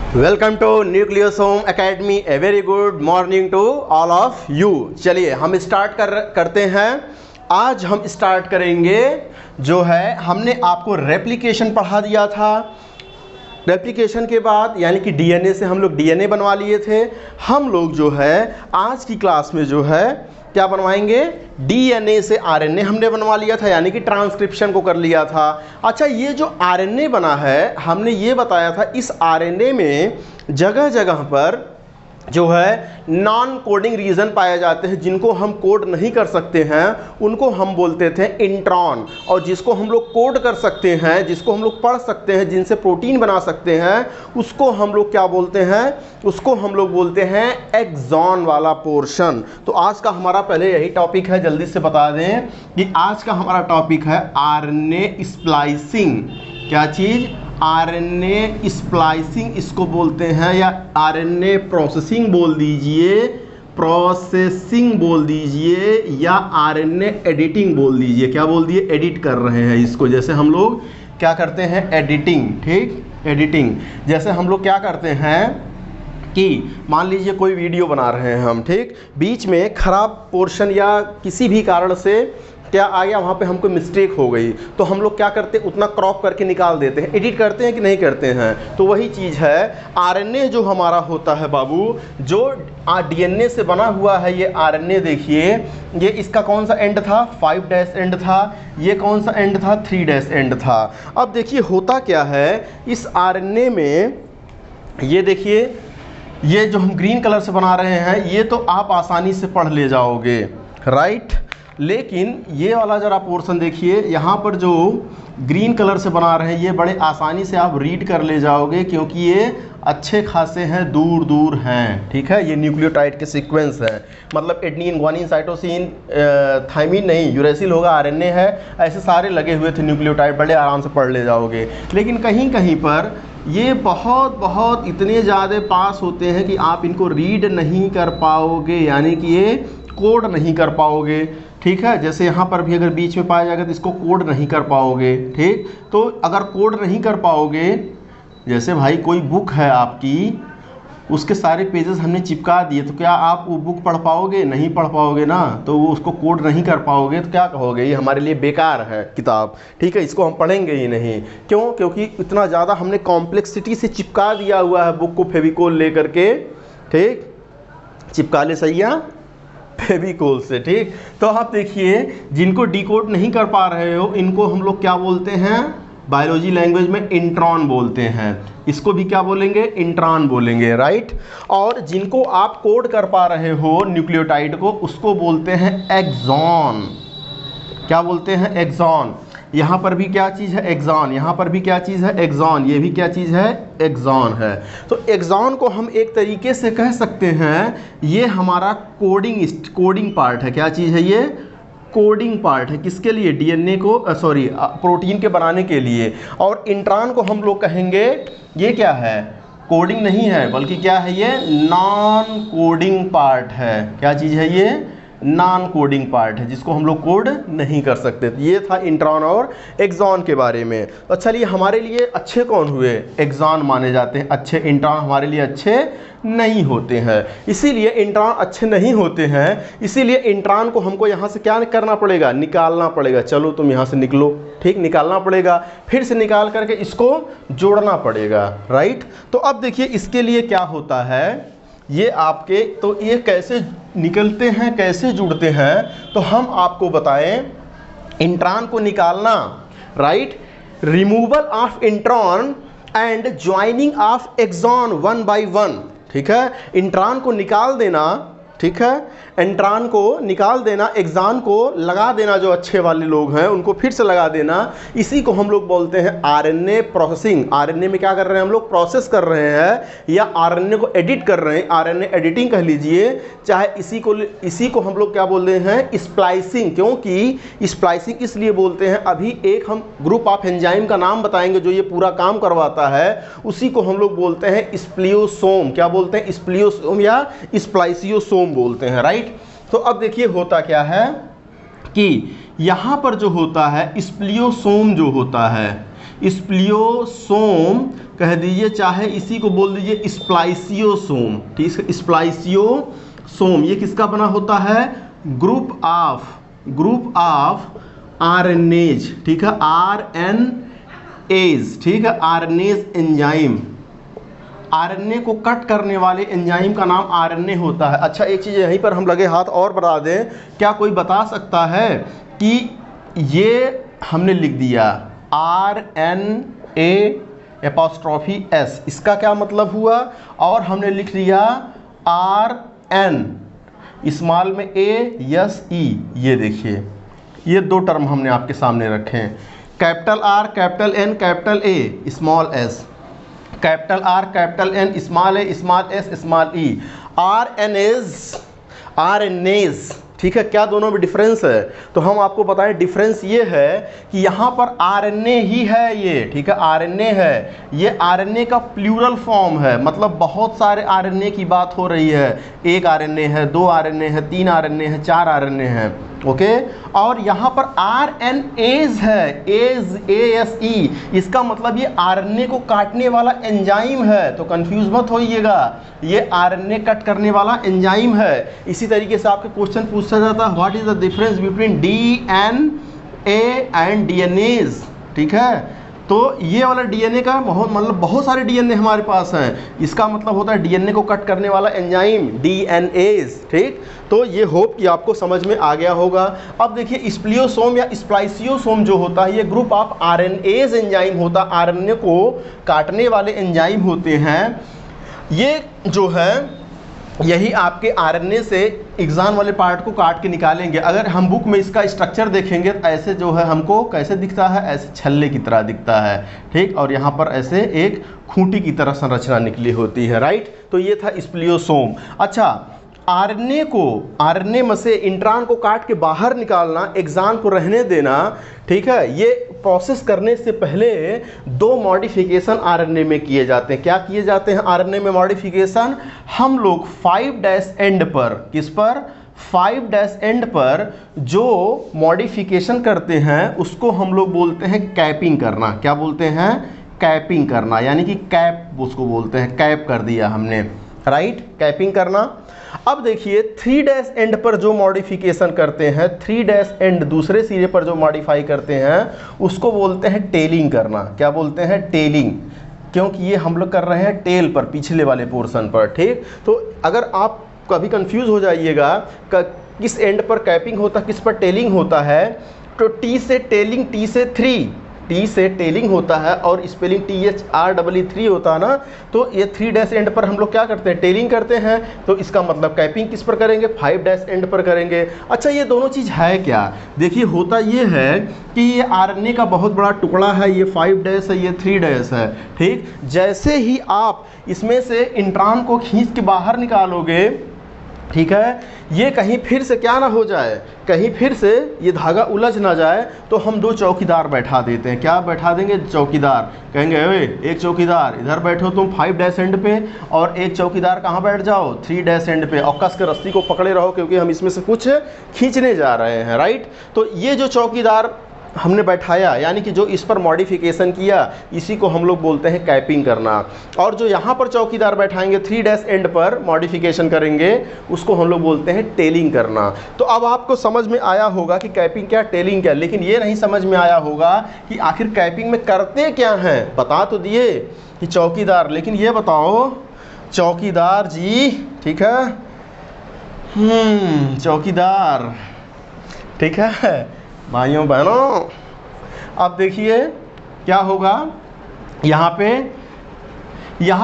Welcome to nucleosome academy. A very good morning to all of you. चलिए हम start करते हैं। आज हम स्टार्ट करेंगे जो है, हमने आपको रेप्लिकेशन पढ़ा दिया था। रेप्लिकेशन के बाद यानी कि डीएनए से हम लोग डीएनए बनवा लिए थे। हम लोग जो है आज की क्लास में जो है क्या बनवाएंगे, डीएनए से आरएनए हमने बनवा लिया था, यानी कि ट्रांसक्रिप्शन को कर लिया था। अच्छा, ये जो आरएनए बना है, हमने ये बताया था इस आरएनए में जगह जगह पर जो है नॉन कोडिंग रीजन पाए जाते हैं, जिनको हम कोड नहीं कर सकते हैं उनको हम बोलते थे इंट्रॉन, और जिसको हम लोग कोड कर सकते हैं, जिसको हम लोग पढ़ सकते हैं, जिनसे प्रोटीन बना सकते हैं, उसको हम लोग क्या बोलते हैं, उसको हम लोग बोलते हैं एक्सॉन वाला पोर्शन। तो आज का हमारा पहले यही टॉपिक है, जल्दी से बता दें कि आज का हमारा टॉपिक है आरएनए स्प्लाइसिंग। क्या चीज़? आरएनए स्प्लाइसिंग इसको बोलते हैं, या आरएनए प्रोसेसिंग बोल दीजिए, प्रोसेसिंग बोल दीजिए, या आरएनए एडिटिंग बोल दीजिए। क्या बोल दिए? एडिट कर रहे हैं इसको। जैसे हम लोग क्या करते हैं, एडिटिंग। ठीक, एडिटिंग। जैसे हम लोग क्या करते हैं कि मान लीजिए कोई वीडियो बना रहे हैं हम, ठीक, बीच में खराब पोर्शन या किसी भी कारण से क्या आ गया, वहाँ पे हमको मिस्टेक हो गई, तो हम लोग क्या करते हैं, उतना क्रॉप करके निकाल देते हैं। एडिट करते हैं कि नहीं करते हैं? तो वही चीज़ है आरएनए जो हमारा होता है बाबू, जो डीएनए से बना हुआ है ये आरएनए। देखिए ये इसका कौन सा एंड था, 5' एंड था। ये कौन सा एंड था, 3' एंड था। अब देखिए होता क्या है इस आरएनए में, ये देखिए ये जो हम ग्रीन कलर से बना रहे हैं ये तो आप आसानी से पढ़ ले जाओगे, राइट। लेकिन ये वाला ज़रा पोर्शन देखिए, यहाँ पर जो ग्रीन कलर से बना रहे हैं ये बड़े आसानी से आप रीड कर ले जाओगे, क्योंकि ये अच्छे खासे हैं, दूर दूर हैं। ठीक है, ये न्यूक्लियोटाइड के सीक्वेंस है, मतलब एडेनिन, ग्वानिन, साइटोसिन, थाइमिन नहीं, यूरेसिल होगा, आरएनए है, ऐसे सारे लगे हुए थे न्यूक्लियोटाइड, बड़े आराम से पढ़ ले जाओगे। लेकिन कहीं कहीं पर ये बहुत इतने ज़्यादा पास होते हैं कि आप इनको रीड नहीं कर पाओगे, यानी कि ये कोड नहीं कर पाओगे। ठीक है, जैसे यहाँ पर भी अगर बीच में पाया जाएगा तो इसको कोड नहीं कर पाओगे। ठीक, तो अगर कोड नहीं कर पाओगे, जैसे भाई कोई बुक है आपकी, उसके सारे पेजेस हमने चिपका दिए, तो क्या आप वो बुक पढ़ पाओगे? नहीं पढ़ पाओगे ना। तो वो उसको कोड नहीं कर पाओगे तो क्या कहोगे, ये हमारे लिए बेकार है किताब। ठीक है, इसको हम पढ़ेंगे ही नहीं। क्यों? क्योंकि इतना ज़्यादा हमने कॉम्प्लेक्सिटी से चिपका दिया हुआ है बुक को फेविकोल ले करके। ठीक, चिपका ले, सही है, फेविकोल से। ठीक, तो आप देखिए जिनको डिकोड नहीं कर पा रहे हो इनको हम लोग क्या बोलते हैं, बायोलॉजी लैंग्वेज में इंट्रॉन बोलते हैं। इसको भी क्या बोलेंगे, इंट्रॉन बोलेंगे, राइट। और जिनको आप कोड कर पा रहे हो न्यूक्लियोटाइड को, उसको बोलते हैं एक्सॉन। क्या बोलते हैं? एक्सॉन। यहाँ पर भी क्या चीज़ है, एक्सॉन। यहाँ पर भी क्या चीज़ है, एक्सॉन। ये भी क्या चीज़ है, एक्सॉन है। तो एक्सॉन को हम एक तरीके से कह सकते हैं ये हमारा कोडिंग पार्ट है। क्या चीज़ है ये? कोडिंग पार्ट है। किसके लिए? डीएनए को, सॉरी, प्रोटीन के बनाने के लिए। और इंट्रॉन को हम लोग कहेंगे ये क्या है, कोडिंग नहीं है, बल्कि क्या है, ये नॉन कोडिंग पार्ट है। क्या चीज़ है ये? नॉन कोडिंग पार्ट है, जिसको हम लोग कोड नहीं कर सकते। ये था इंट्रॉन और एक्सॉन के बारे में। तो चलिए हमारे लिए अच्छे कौन हुए, एक्सॉन माने जाते हैं अच्छे, इंट्रॉन हमारे लिए अच्छे नहीं होते हैं। इसीलिए इंट्रॉन अच्छे नहीं होते हैं, इसीलिए इंट्रॉन को हमको यहाँ से क्या करना पड़ेगा, निकालना पड़ेगा। चलो तुम यहाँ से निकलो, ठीक, निकालना पड़ेगा, फिर से निकाल करके इसको जोड़ना पड़ेगा, राइट। तो अब देखिए इसके लिए क्या होता है, ये आपके, तो ये कैसे निकलते हैं, कैसे जुड़ते हैं, तो हम आपको बताएं। इंट्रॉन को निकालना, right, removal of intron and joining of exon 1 by 1। ठीक है, इंट्रॉन को निकाल देना, ठीक है, इंट्रॉन को निकाल देना, एक्सॉन को लगा देना, जो अच्छे वाले लोग हैं उनको फिर से लगा देना। इसी को हम लोग बोलते हैं आरएनए प्रोसेसिंग। आरएनए में क्या कर रहे हैं हम लोग, प्रोसेस कर रहे हैं, या आरएनए को एडिट कर रहे हैं, आरएनए एडिटिंग कह लीजिए, चाहे इसी को हम लोग क्या बोलते हैं, स्प्लाइसिंग। क्योंकि स्प्लाइसिंग इसलिए बोलते हैं, अभी एक हम ग्रुप ऑफ एंजाइम का नाम बताएंगे जो ये पूरा काम करवाता है, उसी को हम लोग बोलते हैं स्प्लियोसोम। क्या बोलते हैं? स्प्लियोसोम या स्प्लाइसियोसोम बोलते हैं, राइट। तो अब देखिए होता क्या है कि यहाँ पर जो होता है स्प्लियोसोम जो होता है, स्प्लियोसोम कह दीजिए, चाहे इसी को बोल दीजिए स्प्लाइसियोसोम, ठीक है। स्प्लाइसियोसोम ये किसका बना होता है? ग्रुप ऑफ आरएनएज, ठीक है, आरएनएज, ठीक है, आरएनएज एंजाइम। आरएनए को कट करने वाले एंजाइम का नाम आरएनए होता है। अच्छा, एक चीज़ यहीं पर हम लगे हाथ और बढ़ा दें, क्या कोई बता सकता है कि ये हमने लिख दिया RNA एपॉस्ट्रॉफी S, इसका क्या मतलब हुआ? और हमने लिख लिया RN स्मॉल में ASE, ये देखिए ये दो टर्म हमने आपके सामने रखे हैं, capital R capital N capital A small s, capital R capital N small a small s small e। RNAs, ठीक है, क्या दोनों में डिफरेंस है? तो हम आपको बताएं डिफरेंस ये है कि यहाँ पर RNA ही है ये, ठीक है, RNA है, ये RNA का प्लूरल फॉर्म है, मतलब बहुत सारे RNA की बात हो रही है। एक RNA है, 2 RNA है, 3 RNA है, 4 RNA है, ओके। और यहाँ पर RNAs है, ASE, इसका मतलब ये RNA को काटने वाला एंजाइम है, तो कंफ्यूज मत होइएगा, ये RNA कट करने वाला एंजाइम है। इसी तरीके से आपके क्वेश्चन पूछा जाता है what is the difference between DNA and DNAs, ठीक है। तो ये वाला DNA का बहुत सारे DNA हमारे पास हैं, इसका मतलब होता है DNA को कट करने वाला एंजाइम DNAs, ठीक। तो ये होप कि आपको समझ में आ गया होगा। अब देखिए स्प्लियोसोम या स्प्लाइसियोसोम जो होता है ये ग्रुप ऑफ RNAs एंजाइम होता है, RNA को काटने वाले एंजाइम होते हैं। ये जो है यही आपके RNA से एग्जाम वाले पार्ट को काट के निकालेंगे। अगर हम बुक में इसका स्ट्रक्चर देखेंगे तो ऐसे जो है हमको कैसे दिखता है, ऐसे छल्ले की तरह दिखता है, ठीक, और यहाँ पर ऐसे एक खूंटी की तरह संरचना निकली होती है, राइट। तो ये था स्प्लियोसोम। अच्छा, RNA में से इंट्रॉन को काट के बाहर निकालना, एक्सॉन को रहने देना, ठीक है, ये प्रोसेस करने से पहले 2 मॉडिफिकेशन RNA में किए जाते हैं। क्या किए जाते हैं RNA में मॉडिफिकेशन? हम लोग 5' एंड पर, किस पर? 5' एंड पर जो मॉडिफिकेशन करते हैं उसको हम लोग बोलते हैं कैपिंग करना। क्या बोलते हैं? कैपिंग करना, यानी कि कैप उसको बोलते हैं, कैप कर दिया हमने, राइट, कैपिंग करना। अब देखिए 3' एंड पर जो मॉडिफिकेशन करते हैं, 3' एंड दूसरे सिरे पर जो मॉडिफाई करते हैं उसको बोलते हैं टेलिंग करना। क्या बोलते हैं? टेलिंग, क्योंकि ये हम लोग कर रहे हैं टेल पर, पिछले वाले पोर्शन पर, ठीक। तो अगर आप कभी कंफ्यूज हो जाइएगा किस एंड पर कैपिंग होता है, किस पर टेलिंग होता है, तो T से टेलिंग, T से 3, T से टेलिंग होता है और स्पेलिंग THR3 होता है ना, तो ये 3' एंड पर हम लोग क्या करते हैं? टेलिंग करते हैं। तो इसका मतलब कैपिंग किस पर करेंगे? 5' एंड पर करेंगे। अच्छा, ये दोनों चीज़ है क्या? देखिए होता ये है कि ये RNA का बहुत बड़ा टुकड़ा है, ये 5' है, ये 3' है, ठीक। जैसे ही आप इसमें से इंट्रॉन को खींच के बाहर निकालोगे, ठीक है, ये कहीं फिर से क्या ना हो जाए, कहीं फिर से ये धागा उलझ ना जाए, तो हम 2 चौकीदार बैठा देते हैं। क्या बैठा देंगे? चौकीदार। कहेंगे ओए एक चौकीदार इधर बैठो तुम 5' एंड पे, और एक चौकीदार कहाँ बैठ जाओ? 3' एंड पे, और कस के रस्सी को पकड़े रहो क्योंकि हम इसमें से कुछ खींचने जा रहे हैं, राइट। तो ये जो चौकीदार हमने बैठाया, यानी कि जो इस पर मॉडिफिकेशन किया, इसी को हम लोग बोलते हैं कैपिंग करना। और जो यहाँ पर चौकीदार बैठाएंगे 3' एंड पर मॉडिफिकेशन करेंगे, उसको हम लोग बोलते हैं टेलिंग करना। तो अब आपको समझ में आया होगा कि कैपिंग क्या, टेलिंग क्या, लेकिन ये नहीं समझ में आया होगा कि आखिर कैपिंग में करते क्या हैं। बता तो दिए कि चौकीदार, लेकिन ये बताओ चौकीदार जी, ठीक है, चौकीदार, ठीक है भाइयों बहनों। अब देखिए क्या होगा, यहाँ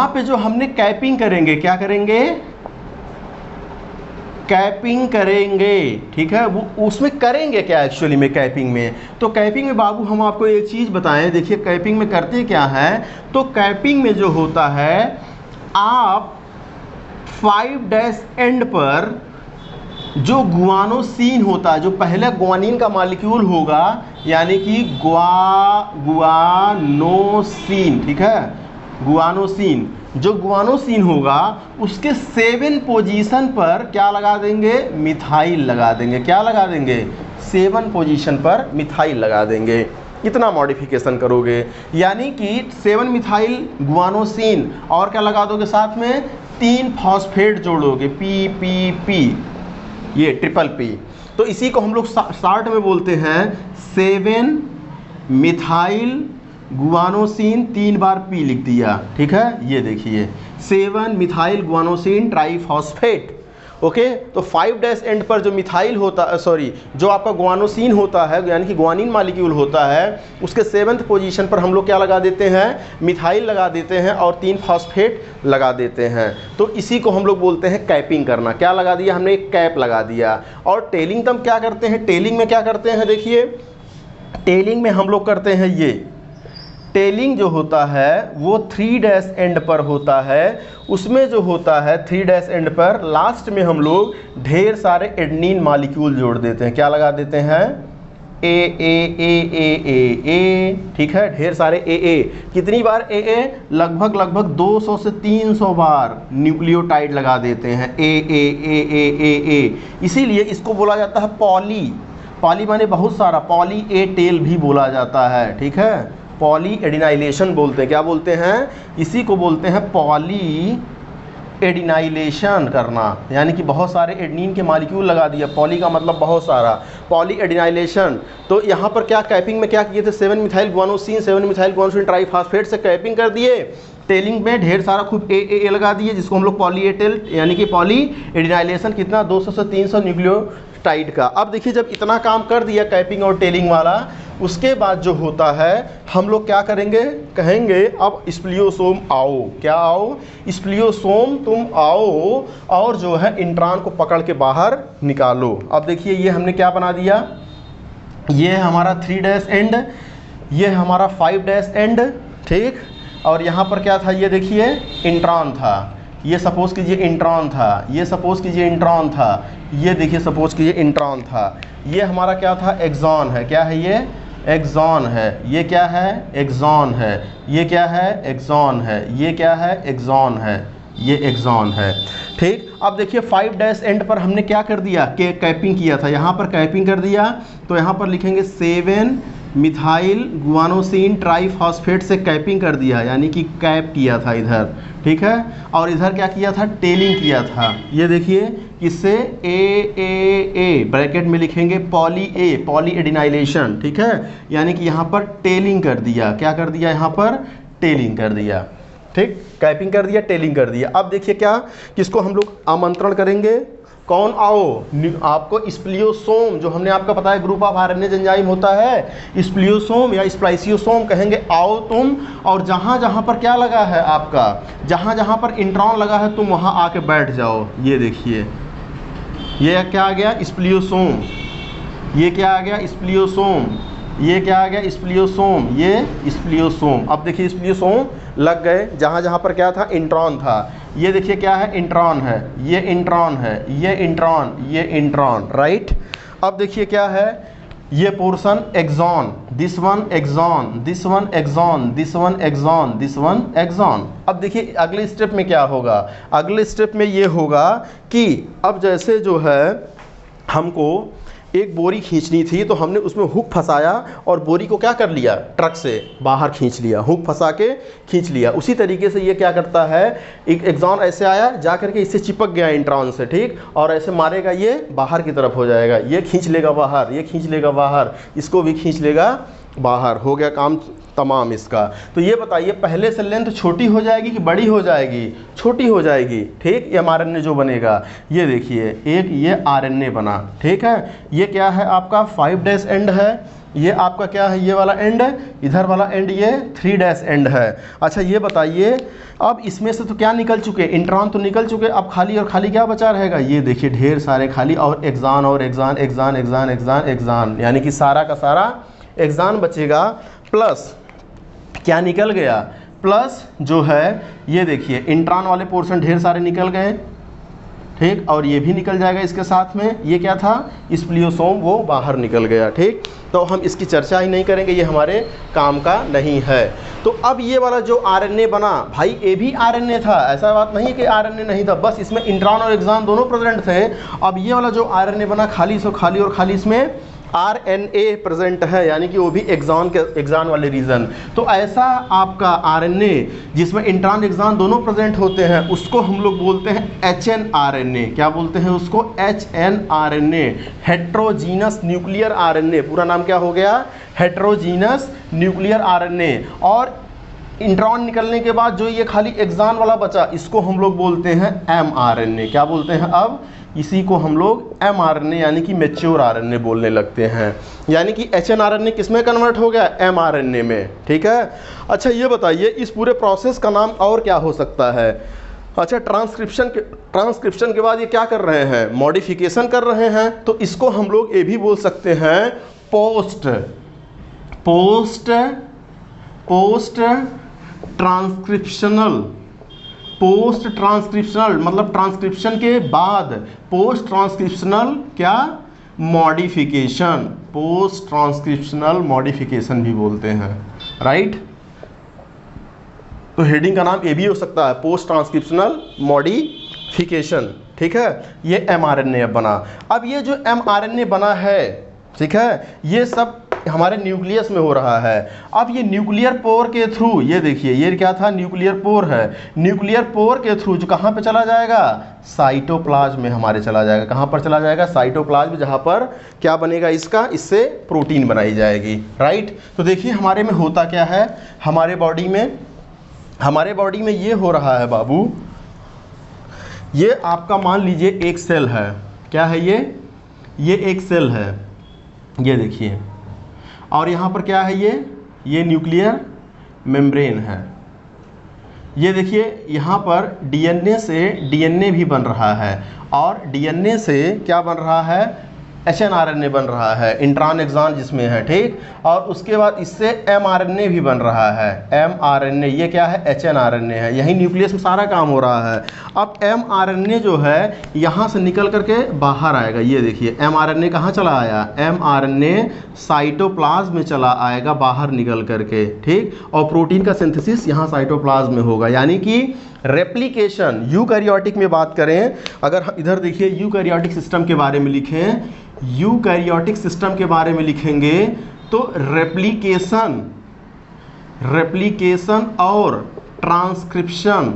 पे जो हमने कैपिंग करेंगे, क्या करेंगे? कैपिंग करेंगे, ठीक है। वो उसमें करेंगे क्या एक्चुअली में कैपिंग में? तो कैपिंग में बाबू हम आपको एक चीज़ बताएं, देखिए कैपिंग में करते क्या है। तो कैपिंग में जो होता है, आप 5' एंड पर जो गुआनोसिन होता है, जो पहले गुआनिन का मॉलिक्यूल होगा, यानी कि गुआनोसिन, ठीक है, गुआनोसिन, जो गुआनोसिन होगा उसके 7 पोजीशन पर क्या लगा देंगे? मिथाइल लगा देंगे। क्या लगा देंगे? 7 पोजीशन पर मिथाइल लगा देंगे। इतना मॉडिफिकेशन करोगे, यानी कि 7 मिथाइल गुआनोसिन और क्या लगा दोगे साथ में, 3 फॉस्फेट जोड़ोगे, पी पी पी, ये ट्रिपल पी। तो इसी को हम लोग शॉर्ट में बोलते हैं 7 मिथाइल गुआनोसिन, 3 बार पी लिख दिया, ठीक है। ये देखिए 7 मिथाइल गुआनोसिन ट्राइफॉस्फेट। ओके, तो 5' एंड पर जो मिथाइल होता, सॉरी जो आपका गुआनोसिन होता है, यानी कि गुआनिन मॉलिक्यूल होता है, उसके 7th पोजीशन पर हम लोग क्या लगा देते हैं, मिथाइल लगा देते हैं और 3 फॉस्फेट लगा देते हैं। तो इसी को हम लोग बोलते हैं कैपिंग करना। क्या लगा दिया हमने, एक कैप लगा दिया। और टेलिंग तब क्या करते हैं, टेलिंग में क्या करते हैं, देखिए टेलिंग में हम लोग करते हैं ये, टेलिंग जो होता है वो 3' एंड पर होता है। उसमें जो होता है 3' एंड पर लास्ट में हम लोग ढेर सारे एडेनिन मॉलिक्यूल जोड़ देते हैं। क्या लगा देते हैं, ए ए ए ए ए ए, ठीक है, ढेर सारे ए ए। कितनी बार ए ए, लगभग 200 से 300 बार न्यूक्लियोटाइड लगा देते हैं, ए ए ए ए ए ए। इसीलिए इसको बोला जाता है पॉली। पॉली माने बहुत सारा, पॉली ए टेल भी बोला जाता है, ठीक है, पॉली एडिनाइलेशन बोलते हैं। क्या बोलते हैं, इसी को बोलते हैं पॉली एडिनाइलेशन करना, यानी कि बहुत सारे एडेनिन के मॉलिक्यूल लगा दिया। पॉली का मतलब बहुत सारा, पॉली एडिनाइलेशन। तो यहाँ पर क्या कैपिंग में क्या किए थे, 7 methyl guanosine 7 methyl guanosine triphosphate से कैपिंग कर दिए। टेलिंग में ढेर सारा खूब ए लगा दिए, जिसको हम लोग पॉली एटेल यानी कि पॉली एडिनाइलेशन, कितना 200 से 300 न्यूक्लियोटाइड का। अब देखिए जब इतना काम कर दिया कैपिंग और टेलिंग वाला, उसके बाद जो होता है हम लोग क्या करेंगे, कहेंगे अब स्प्लियोसोम आओ। क्या आओ, स्प्लियोसोम तुम आओ और जो है इंट्रॉन को पकड़ के बाहर निकालो। अब देखिए ये हमने क्या बना दिया, ये है हमारा 3' एंड, ये हमारा 5' एंड, ठीक। और यहाँ पर क्या था, ये देखिए इंट्रॉन था, ये सपोज कीजिए इंट्रॉन था, ये सपोज कीजिए इंट्रॉन था, ये देखिए सपोज कीजिए इंट्रॉन था। ये हमारा क्या था, एक्सॉन है। क्या है ये, एक्सॉन है। ये क्या है, एक्सॉन है। ये क्या है, एक्सॉन है। ये क्या है, एक्सॉन है। ये एक्सॉन है, ठीक। अब देखिए 5' एंड पर हमने क्या कर दिया, कि कैपिंग किया था, यहाँ पर कैपिंग कर दिया। तो यहाँ पर लिखेंगे 7 मिथाइल गुआनोसिन ट्राइफॉस्फेट से कैपिंग कर दिया, यानी कि कैप किया था इधर, ठीक है। और इधर क्या किया था, टेलिंग किया था। ये देखिए किससे, ए ब्रैकेट में लिखेंगे पॉली ए, पॉली एडिनाइलेशन, ठीक है। यानी कि यहाँ पर टेलिंग कर दिया। क्या कर दिया, यहाँ पर टेलिंग कर दिया, ठीक। कैपिंग कर दिया, टेलिंग कर दिया। अब देखिए क्या, किसको हम लोग आमंत्रण करेंगे, कौन आओ, आपको स्प्लियोसोम, जो हमने आपका पता है ग्रुप ऑफ आरएनए एंजाइम होता है, स्प्लियोसोम या स्प्लाइसियोसोम कहेंगे, आओ तुम। और जहाँ जहाँ पर क्या लगा है आपका, जहाँ जहाँ पर इंट्रॉन लगा है तुम वहाँ आके बैठ जाओ। ये देखिए ये क्या आ गया, स्प्लियोसोम। ये क्या आ गया, स्प्लियोसोम। ये क्या आ गया, स्प्लियोसोम। ये स्प्लियोसोम। अब देखिए स्प्लियोसोम लग गए जहाँ जहाँ पर क्या था, इंट्रॉन था। ये देखिए क्या है, इंट्रॉन है, ये इंट्रॉन है, ये इंट्रॉन, ये इंट्रॉन, राइट। अब देखिए क्या है, ये portion exon, this one exon, this one exon, this one exon, this one exon. अब देखिए अगले स्टेप में क्या होगा, अगले स्टेप में ये होगा कि अब जैसे जो है हमको एक बोरी खींचनी थी, तो हमने उसमें हुक फंसाया और बोरी को क्या कर लिया, ट्रक से बाहर खींच लिया, हुक फंसा के खींच लिया। उसी तरीके से ये क्या करता है, एक एक्सॉन ऐसे आया, जा करके इससे चिपक गया इंट्रॉन से, ठीक, और ऐसे मारेगा, ये बाहर की तरफ हो जाएगा, ये खींच लेगा बाहर, ये खींच लेगा बाहर, इसको भी खींच लेगा बाहर, हो गया काम तमाम इसका। तो ये बताइए पहले से लेंथ छोटी हो जाएगी कि बड़ी हो जाएगी, छोटी हो जाएगी, ठीक। ये mRNA जो बनेगा, ये देखिए एक ये RNA बना, ठीक है। ये क्या है आपका 5' एंड है, ये आपका क्या है, ये वाला एंड, इधर वाला एंड ये 3' एंड है। अच्छा ये बताइए अब इसमें से तो क्या निकल चुके, इंट्रॉन तो निकल चुके, अब खाली और खाली क्या बचा रहेगा, ये देखिए ढेर सारे खाली, और एक्सॉन और exon, exon exon exon exon, यानी कि सारा का सारा एक्सॉन बचेगा। प्लस क्या निकल गया, प्लस जो है ये देखिए इंट्रॉन वाले पोर्शन ढेर सारे निकल गए, ठीक, और ये भी निकल जाएगा इसके साथ में। ये क्या था, स्प्लियोसोम, वो बाहर निकल गया, ठीक। तो हम इसकी चर्चा ही नहीं करेंगे, ये हमारे काम का नहीं है। तो अब ये वाला जो RNA बना, भाई ये भी RNA था, ऐसा बात नहीं है कि RNA नहीं था, बस इसमें इंट्रॉन और एक्सॉन दोनों प्रेजेंट थे। अब ये वाला जो RNA बना, खाली सो खाली और खाली इसमें RNA प्रेजेंट है, यानी कि वो भी एक्सॉन वाले रीजन। तो ऐसा आपका RNA जिसमें इंट्रॉन एक्सॉन दोनों प्रेजेंट होते हैं उसको हम लोग बोलते हैं HNRNA। क्या बोलते हैं उसको? HNRNA, heterogeneous nuclear RNA। पूरा नाम क्या हो गया? Heterogeneous nuclear RNA। और इंट्रॉन निकलने के बाद जो ये खाली एक्सॉन वाला बचा इसको हम लोग बोलते हैं mRNA। क्या बोलते हैं? अब इसी को हम लोग mRNA यानी कि मैच्योर RNA बोलने लगते हैं। यानी कि HNRNA किस में कन्वर्ट हो गया? mRNA में। ठीक है। अच्छा ये बताइए इस पूरे प्रोसेस का नाम और क्या हो सकता है? अच्छा, ट्रांसक्रिप्शन के बाद ये क्या कर रहे हैं? मॉडिफिकेशन कर रहे हैं। तो इसको हम लोग ये भी बोल सकते हैं पोस्ट ट्रांसक्रिप्शनल, मतलब ट्रांसक्रिप्शन के बाद पोस्ट ट्रांसक्रिप्शनल क्या? मॉडिफिकेशन। पोस्ट ट्रांसक्रिप्शनल मॉडिफिकेशन भी बोलते हैं, राइट। तो हेडिंग का नाम ये भी हो सकता है पोस्ट ट्रांसक्रिप्शनल मॉडिफिकेशन। ठीक है। ये mRNA अब बना। अब ये जो mRNA बना है, ठीक है, ये सब हमारे न्यूक्लियस में हो रहा है। अब ये न्यूक्लियर पोर के थ्रू, ये देखिए ये क्या था? न्यूक्लियर पोर है। न्यूक्लियर पोर के थ्रू जो कहाँ पे चला जाएगा? साइटोप्लाज्म में हमारे चला जाएगा। कहाँ पर चला जाएगा? साइटोप्लाज्म, जहाँ पर क्या बनेगा इसका? इससे प्रोटीन बनाई जाएगी, राइट। तो देखिए हमारे में होता क्या है, हमारे बॉडी में ये हो रहा है बाबू। ये आपका मान लीजिए एक सेल है। क्या है ये एक सेल है, ये देखिए। और यहाँ पर क्या है? ये न्यूक्लियर मेम्ब्रेन है। ये देखिए यहाँ पर DNA से DNA भी बन रहा है और DNA से क्या बन रहा है? HNRNA बन रहा है, इंट्रॉन एक्सॉन जिसमें है, ठीक। और उसके बाद इससे mRNA भी बन रहा है, mRNA। ये क्या है? HNRNA है। यही न्यूक्लियस में सारा काम हो रहा है। अब mRNA जो है यहाँ से निकल करके बाहर आएगा। ये देखिए mRNA कहाँ चला आया? mRNA साइटोप्लाज्म में चला आएगा बाहर निकल करके, ठीक। और प्रोटीन का सिंथेसिस यहाँ साइटोप्लाज्म में होगा। यानी कि रेप्लिकेशन। यूकैरियोटिक में बात करें, अगर इधर देखिए यूकैरियोटिक सिस्टम के बारे में लिखें, यूकैरियोटिक सिस्टम के बारे में लिखेंगे तो रेप्लिकेशन और ट्रांसक्रिप्शन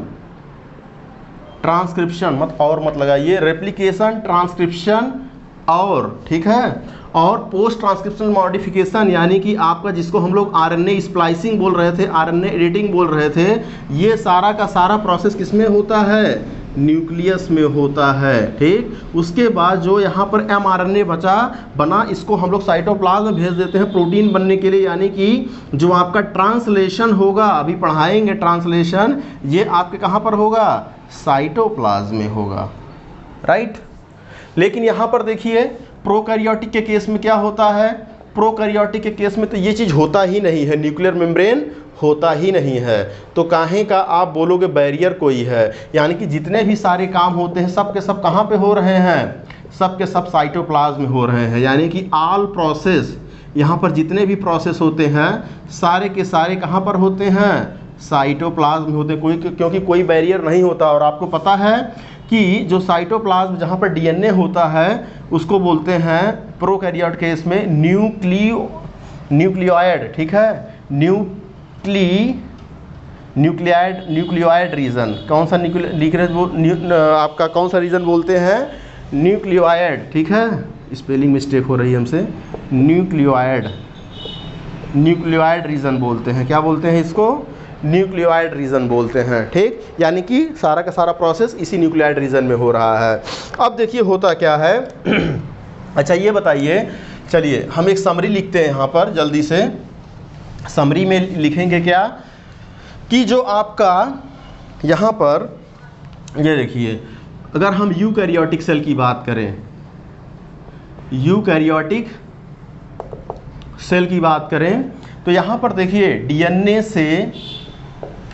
मत लगाइए, रेप्लिकेशन, ट्रांसक्रिप्शन और, ठीक है, और पोस्ट ट्रांसक्रिप्शनल मॉडिफिकेशन, यानी कि आपका जिसको हम लोग RNA स्प्लाइसिंग बोल रहे थे, RNA एडिटिंग बोल रहे थे, ये सारा का सारा प्रोसेस किसमें होता है? न्यूक्लियस में होता है, ठीक। उसके बाद जो यहाँ पर mRNA बना, इसको हम लोग साइटोप्लाज्म में भेज देते हैं प्रोटीन बनने के लिए। यानी कि जो आपका ट्रांसलेशन होगा, अभी पढ़ाएंगे ट्रांसलेशन, ये आपके कहाँ पर होगा? साइटोप्लाज्म में होगा, राइट। लेकिन यहाँ पर देखिए प्रोकैरियोटिक के केस में क्या होता है? प्रोकैरियोटिक के केस में तो ये चीज़ होता ही नहीं है, न्यूक्लियर मेम्ब्रेन होता ही नहीं है। तो काहे का आप बोलोगे बैरियर कोई है? यानी कि जितने भी सारे काम होते हैं सब के सब कहाँ पे हो रहे हैं? सब के सब साइटोप्लाज्म में हो रहे हैं। यानी कि ऑल प्रोसेस, यहाँ पर जितने भी प्रोसेस होते हैं सारे के सारे कहाँ पर होते हैं? साइटोप्लाज्म में होते हैं। क्योंकि कोई बैरियर नहीं होता। और आपको पता है कि जो साइटोप्लाज्म जहाँ पर DNA होता है उसको बोलते हैं प्रोकैरियोट केस में न्यूक्लियोइड, ठीक है, न्यूक्लियोइड रीजन। कौन सा आपका कौन सा रीजन बोलते हैं? न्यूक्लियोइड, ठीक है। स्पेलिंग मिस्टेक हो रही है हमसे। न्यूक्लियोइड रीजन बोलते हैं। क्या बोलते हैं इसको? न्यूक्लियोइड रीजन बोलते हैं, ठीक। यानी कि सारा का सारा प्रोसेस इसी न्यूक्लियोइड रीजन में हो रहा है। अब देखिए होता क्या है। अच्छा ये बताइए, चलिए हम एक समरी लिखते हैं यहाँ पर जल्दी से। समरी में लिखेंगे क्या कि जो आपका यहाँ पर ये देखिए, अगर हम यूकैरियोटिक सेल की बात करें, यूकैरियोटिक सेल की बात करें तो यहाँ पर देखिए DNA से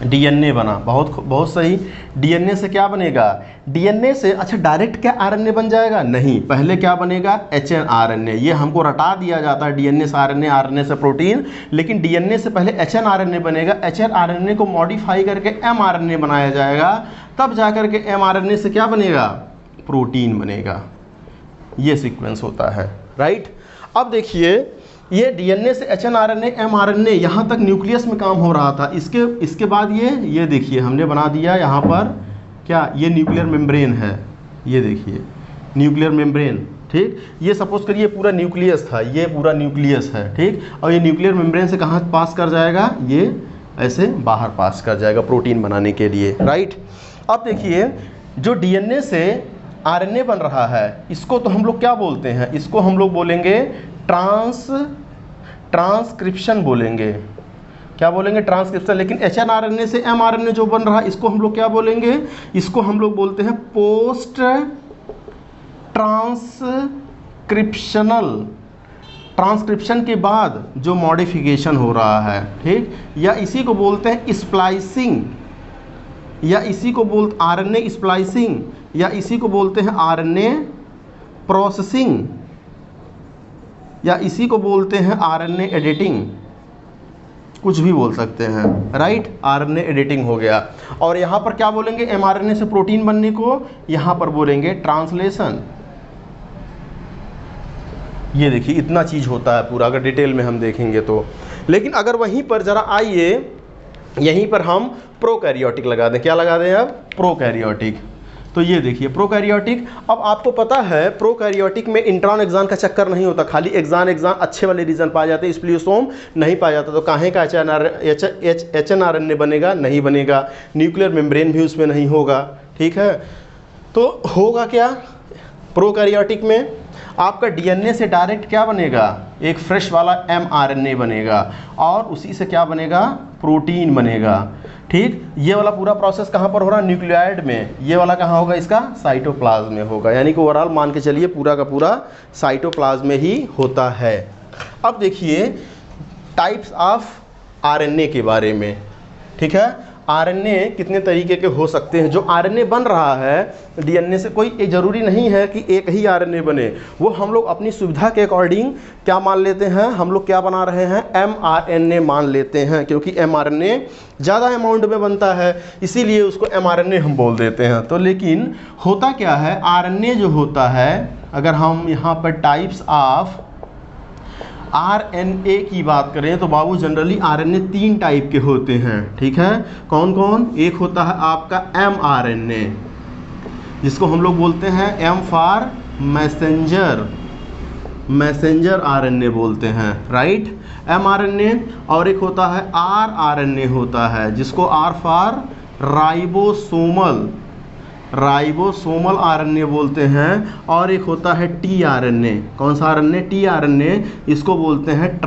DNA बना, बहुत सही। DNA से क्या बनेगा? DNA से अच्छा डायरेक्ट क्या RNA बन जाएगा? नहीं, पहले क्या बनेगा? HNRNA। ये हमको रटा दिया जाता है DNA से RNA, RNA से प्रोटीन, लेकिन DNA से पहले HNRNA बनेगा। HNRNA को मॉडिफाई करके mRNA बनाया जाएगा, तब जा कर के mRNA से क्या बनेगा? प्रोटीन बनेगा। ये सीक्वेंस होता है, राइट। अब देखिए ये डीएनए से एचएनआरएनए एमआरएनए यहाँ तक न्यूक्लियस में काम हो रहा था। इसके बाद ये देखिए हमने बना दिया यहाँ पर क्या, ये न्यूक्लियर मेम्ब्रेन है, ये देखिए न्यूक्लियर मेम्ब्रेन, ठीक। ये सपोज करिए पूरा न्यूक्लियस था, ये पूरा न्यूक्लियस है, ठीक। और ये न्यूक्लियर मेम्ब्रेन से कहाँ पास कर जाएगा, ये ऐसे बाहर पास कर जाएगा प्रोटीन बनाने के लिए, राइट। अब देखिए जो डीएनए से आरएनए बन रहा है इसको तो हम लोग क्या बोलते हैं, इसको हम लोग बोलेंगे ट्रांसक्रिप्शन बोलेंगे। क्या बोलेंगे, ट्रांसक्रिप्शन। लेकिन एचएनआरएनए से एमआरएनए जो बन रहा है इसको हम लोग क्या बोलेंगे, इसको हम लोग बोलते हैं पोस्ट ट्रांसक्रिप्शनल। ट्रांसक्रिप्शन के बाद जो मॉडिफिकेशन हो रहा है, ठीक, या इसी को बोलते हैं स्प्लाइसिंग, या इसी को बोलते आरएनए स्प्लाइसिंग, या इसी को बोलते हैं आरएनए प्रोसेसिंग, या इसी को बोलते हैं आरएनए एडिटिंग, कुछ भी बोल सकते हैं, राइट। आरएनए एडिटिंग हो गया। और यहाँ पर क्या बोलेंगे, एमआरएनए से प्रोटीन बनने को यहाँ पर बोलेंगे ट्रांसलेशन। ये देखिए इतना चीज़ होता है पूरा, अगर डिटेल में हम देखेंगे तो। लेकिन अगर वहीं पर ज़रा आइए, यहीं पर हम प्रोकैरियोटिक लगा दें। क्या लगा दें अब, प्रोकैरियोटिक। तो ये देखिए प्रोकैरियोटिक। अब आपको पता है प्रोकैरियोटिक में इंट्रॉन एक्सान का चक्कर नहीं होता, खाली एक्सान अच्छे वाले रीजन पाए जाते हैं, स्प्लियोसोम नहीं पाया जाता। तो काहे का एचएनआरएनए बनेगा, नहीं बनेगा। न्यूक्लियर मेम्ब्रेन भी उसमें नहीं होगा, ठीक है। तो होगा क्या, प्रोकैरियोटिक में आपका डीएनए से डायरेक्ट क्या बनेगा, एक फ्रेश वाला एमआरएनए बनेगा, और उसी से क्या बनेगा, प्रोटीन बनेगा, ठीक। ये वाला पूरा प्रोसेस कहाँ पर हो रहा है, न्यूक्लियोइड में। ये वाला कहाँ होगा, इसका साइटोप्लाज्म में होगा। यानी कि ओवरऑल मान के चलिए पूरा का पूरा साइटोप्लाज्म में ही होता है। अब देखिए टाइप्स ऑफ आरएनए के बारे में, ठीक है। आरएनए कितने तरीके के हो सकते हैं। जो आरएनए बन रहा है डीएनए से, कोई ज़रूरी नहीं है कि एक ही आरएनए बने, वो हम लोग अपनी सुविधा के अकॉर्डिंग क्या मान लेते हैं, हम लोग क्या बना रहे हैं, एमआरएनए मान लेते हैं, क्योंकि एमआरएनए ज़्यादा अमाउंट में बनता है, इसीलिए उसको एमआरएनए हम बोल देते हैं। तो लेकिन होता क्या है, आरएनए जो होता है, अगर हम यहाँ पर टाइप्स ऑफ आरएनए की बात करें तो बाबू जनरली आरएनए 3 टाइप के होते हैं, ठीक है। कौन कौन, एक होता है आपका एमआरएनए, जिसको हम लोग बोलते हैं एम फॉर मैसेंजर आरएनए बोलते हैं, राइट, एमआरएनए। और एक होता है आरआरएनए होता है, जिसको आर फॉर राइबोसोमल आरएनए बोलते हैं। और एक होता है टीआरएनए, कौन सा आरएनए, टीआरएनए, इसको बोलते हैं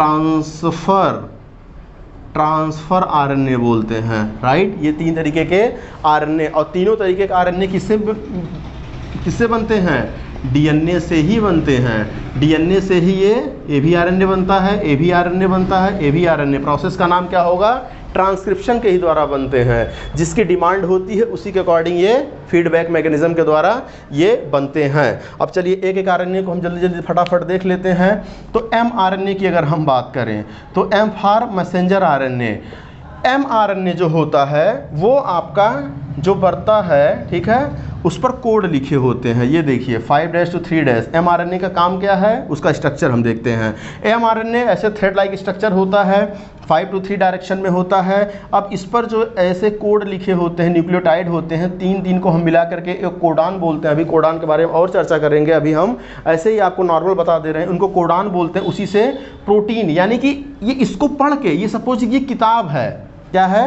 ट्रांसफर आरएनए बोलते हैं, राइट। ये 3 तरीके के आरएनए, और तीनों तरीके के आरएनए किससे बनते हैं, डीएनए से ही बनते हैं। डीएनए से ही ये भी आरएनए बनता है, ए भी आरएनए बनता है, ए भी आरएनए। प्रोसेस का नाम क्या होगा, ट्रांसक्रिप्शन के ही द्वारा बनते हैं। जिसकी डिमांड होती है उसी के अकॉर्डिंग ये फीडबैक मैकेनिज्म के द्वारा ये बनते हैं। अब चलिए एक एक आरएनए को हम जल्दी जल्दी फटाफट देख लेते हैं। तो एमआरएनए की अगर हम बात करें तो M for messenger RNA. MRNA जो होता है वो आपका जो बढ़ता है, ठीक है, उस पर कोड लिखे होते हैं। ये देखिए 5' to 3'। एमआरएनए का काम क्या है, उसका स्ट्रक्चर हम देखते हैं। एमआरएनए ऐसे थ्रेड लाइक स्ट्रक्चर होता है, 5 to 3 डायरेक्शन में होता है। अब इस पर जो ऐसे कोड लिखे होते हैं, न्यूक्लियोटाइड होते हैं, 3 को हम मिला करके एक कोडान बोलते हैं। अभी कोडान के बारे में और चर्चा करेंगे, अभी हम ऐसे ही आपको नॉर्मल बता दे रहे हैं। उनको कोडान बोलते हैं। उसी से प्रोटीन, यानी कि ये इसको पढ़ के, ये सपोज ये किताब है, क्या है,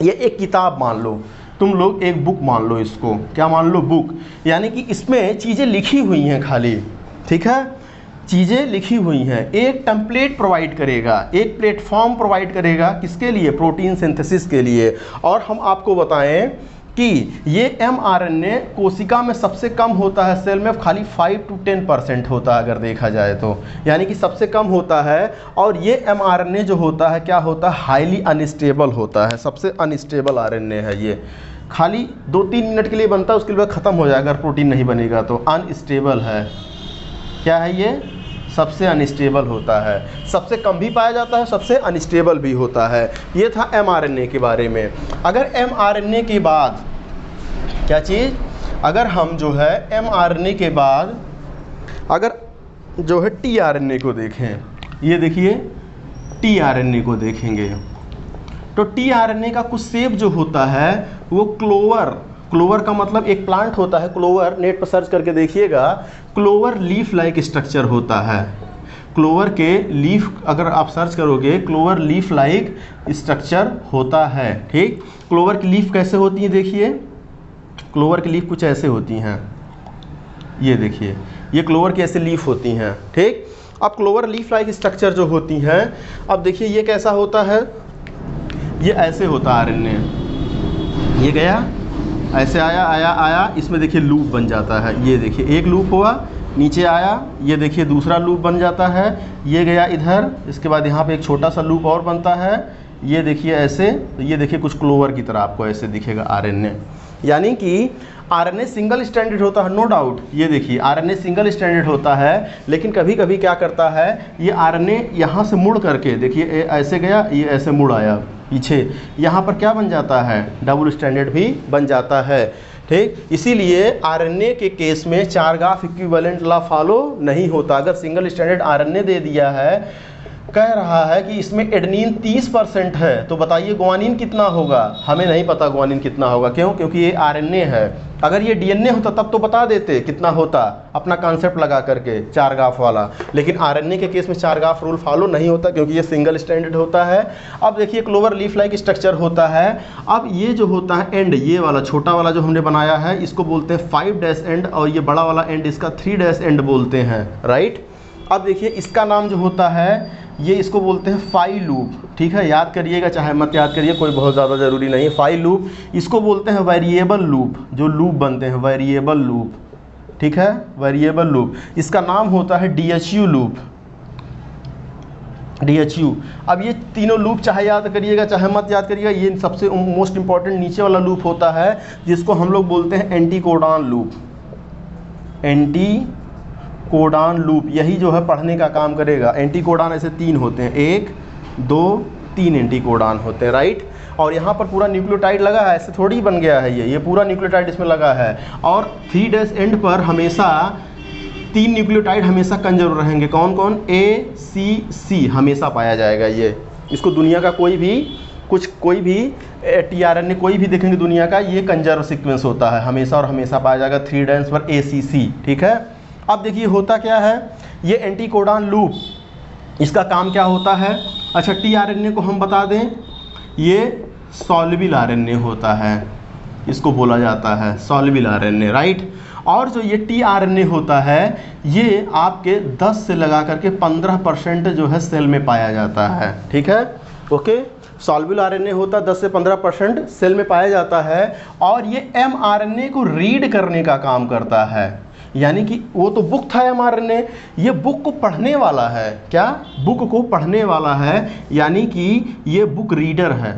ये एक किताब मान लो, तुम लोग एक बुक मान लो, इसको क्या मान लो, बुक। यानी कि इसमें चीज़ें लिखी हुई हैं खाली, ठीक है, चीज़ें लिखी हुई हैं। एक टेम्पलेट प्रोवाइड करेगा, एक प्लेटफॉर्म प्रोवाइड करेगा, किसके लिए, प्रोटीन सिंथेसिस के लिए। और हम आपको बताएं कि ये एमआरएनए कोशिका में सबसे कम होता है, सेल में खाली 5 to 10% होता है अगर देखा जाए तो, यानी कि सबसे कम होता है। और ये एमआरएनए जो होता है क्या होता है, हाईली अनस्टेबल होता है, सबसे अनस्टेबल आरएनए है। ये खाली 2-3 मिनट के लिए बनता है, उसके बाद ख़त्म हो जाएगा अगर प्रोटीन नहीं बनेगा तो। अनस्टेबल है, क्या है ये, सबसे अनस्टेबल होता है, सबसे कम भी पाया जाता है, सबसे अनस्टेबल भी होता है। ये था एमआरएनए के बारे में। अगर एमआरएनए के बाद क्या चीज़, अगर हम जो है एमआरएनए के बाद अगर जो है टीआरएनए को देखें, ये देखिए टीआरएनए को देखेंगे तो टीआरएनए का कुछ शेप जो होता है वो क्लोवर का मतलब एक प्लांट होता है क्लोवर, नेट पर सर्च करके देखिएगा, क्लोवर लीफ लाइक स्ट्रक्चर होता है। क्लोवर के लीफ अगर आप सर्च करोगे क्लोवर लीफ लाइक स्ट्रक्चर होता है। ठीक, क्लोवर की लीफ कैसे होती है, देखिए क्लोवर की लीफ कुछ ऐसे होती हैं, ये देखिए ये क्लोवर की ऐसे लीफ होती हैं। ठीक, अब क्लोवर लीफ लाइक स्ट्रक्चर जो होती हैं, अब देखिए ये कैसा होता है, ये ऐसे होता है आरएनए, ये गया ऐसे आया, इसमें देखिए लूप बन जाता है, ये देखिए एक लूप हुआ, नीचे आया, ये देखिए दूसरा लूप बन जाता है, ये गया इधर, इसके बाद यहाँ पे एक छोटा सा लूप और बनता है, ये देखिए ऐसे, तो ये देखिए कुछ क्लोवर की तरह आपको ऐसे दिखेगा आरएनए। यानी कि आरएनए सिंगल स्टैंडर्ड होता है, नो डाउट, ये देखिए आरएनए सिंगल स्टैंडर्ड होता है, लेकिन कभी कभी क्या करता है ये आरएनए यहाँ से मुड़ करके, देखिए ऐसे गया, ये ऐसे मुड़ आया पीछे, यहाँ पर क्या बन जाता है, डबल स्टैंडर्ड भी बन जाता है। ठीक, इसीलिए आरएनए के केस में चारगाफ इक्विवेलेंट लॉ फॉलो नहीं होता। अगर सिंगल स्टैंडर्ड आरएनए दे दिया है, कह रहा है कि इसमें एडेनिन 30% है, तो बताइए ग्वानिन कितना होगा, हमें नहीं पता ग्वानिन कितना होगा, क्यों, क्योंकि ये आरएनए है। अगर ये डीएनए होता तब तो बता देते कितना होता, अपना कॉन्सेप्ट लगा करके चारगाफ वाला, लेकिन आरएनए के केस में चारगाफ रूल फॉलो नहीं होता क्योंकि ये सिंगल स्टैंडर्ड होता है। अब देखिए क्लोवर लीफ लाइक स्ट्रक्चर होता है, अब ये जो होता है एंड, ये वाला छोटा वाला जो हमने बनाया है इसको बोलते हैं 5' एंड, और ये बड़ा वाला एंड इसका 3' एंड बोलते हैं, राइट। अब देखिए इसका नाम जो होता है ये इसको बोलते हैं फाई लूप। ठीक है, याद करिएगा चाहे मत याद करिए, कोई बहुत ज़्यादा ज़रूरी नहीं है। फाई लूप, इसको बोलते हैं वेरिएबल लूप, जो लूप बनते हैं वेरिएबल लूप। ठीक है, वेरिएबल लूप, इसका नाम होता है डीएचयू लूप, डीएचयू। अब ये तीनों लूप चाहे याद करिएगा चाहे मत याद करिएगा, ये सबसे मोस्ट इंपॉर्टेंट नीचे वाला लूप होता है जिसको हम लोग बोलते हैं एंटीकोडॉन लूप, एंटीकोडॉन लूप, यही जो है पढ़ने का काम करेगा। एंटीकोडॉन ऐसे 3 होते हैं, 1 2 3 एंटीकोडॉन होते हैं, राइट। और यहाँ पर पूरा न्यूक्लियोटाइड लगा है, ऐसे थोड़ी बन गया है, ये पूरा न्यूक्लियोटाइड इसमें लगा है। और 3' एंड पर हमेशा 3 न्यूक्लियोटाइड हमेशा कंजर्व रहेंगे, कौन कौन, A C C हमेशा पाया जाएगा। ये इसको दुनिया का कोई भी टीआरएनए कोई भी देखेंगे दुनिया का, ये कंजर्व सीक्वेंस होता है, हमेशा और हमेशा पाया जाएगा 3' पर ACC। ठीक है, अब देखिए होता क्या है, ये एंटीकोडॉन लूप, इसका काम क्या होता है। अच्छा, टीआरएनए को हम बता दें, ये सॉल्युबल आरएनए होता है, इसको बोला जाता है सॉल्युबल आरएनए, राइट। और जो ये टीआरएनए होता है ये आपके 10 से लगा करके 15% जो है सेल में पाया जाता है। ठीक है, ओके, सॉल्युबल आरएनए होता है 10 से 15% सेल में पाया जाता है, और ये एमआरएनए को रीड करने का काम करता है। यानी कि वो तो बुक था एमआरएनए, ये बुक को पढ़ने वाला है, क्या, बुक को पढ़ने वाला है, यानी कि ये बुक रीडर है।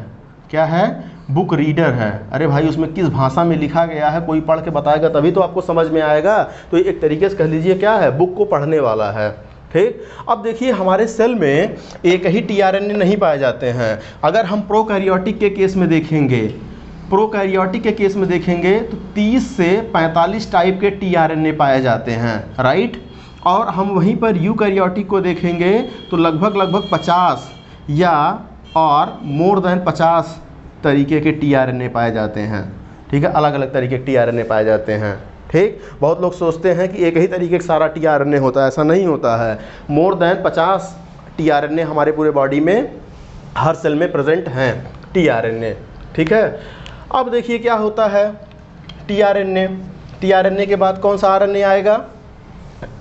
क्या है, बुक रीडर है। अरे भाई उसमें किस भाषा में लिखा गया है कोई पढ़ के बताएगा तभी तो आपको समझ में आएगा, तो एक तरीके से कह लीजिए क्या है, बुक को पढ़ने वाला है। ठीक, अब देखिए हमारे सेल में एक ही टीआरएनए नहीं पाए जाते हैं। अगर हम प्रोकैरियोटिक के केस में देखेंगे, प्रोकैरियोटिक के केस में देखेंगे तो 30 से 45 टाइप के टीआरएनए पाए जाते हैं, राइट। और हम वहीं पर यूकैरियोटिक को देखेंगे तो लगभग 50 या और मोर देन 50 तरीके के टीआरएनए पाए जाते हैं। ठीक है, अलग अलग तरीके के टीआरएनए पाए जाते हैं। ठीक, बहुत लोग सोचते हैं कि एक ही तरीके का सारा टीआरएनए होता है, ऐसा नहीं होता है। मोर देन 50 टीआरएनए हमारे पूरे बॉडी में हर सेल में प्रेजेंट हैं टीआरएनए। ठीक है, अब देखिए क्या होता है टीआरएनए, टीआरएनए के बाद कौन सा आरएनए आएगा,